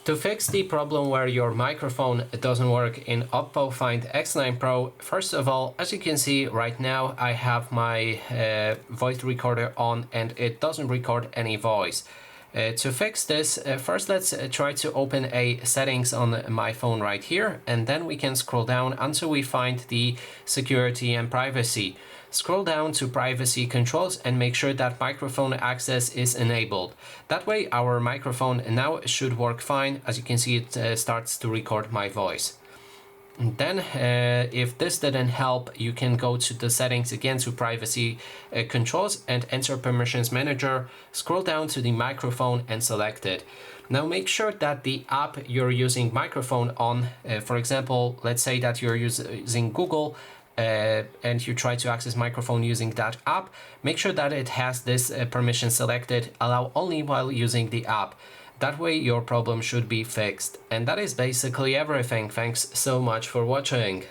To fix the problem where your microphone doesn't work in Oppo Find X9 Pro, first of all, as you can see right now, I have my voice recorder on and it doesn't record any voice. To fix this, first let's try to open a settings on my phone right here, and then we can scroll down until we find the security and privacy. Scroll down to privacy controls and make sure that microphone access is enabled. That way our microphone now should work fine. As you can see, it starts to record my voice. And then if this didn't help, you can go to the settings again, to privacy controls, and enter permissions manager. Scroll down to the microphone and select it. Now make sure that the app you're using microphone on, for example, let's say that you're using Google, and you try to access microphone using that app, make sure that it has this permission selected, allow only while using the app. That way your problem should be fixed. And that is basically everything. Thanks so much for watching.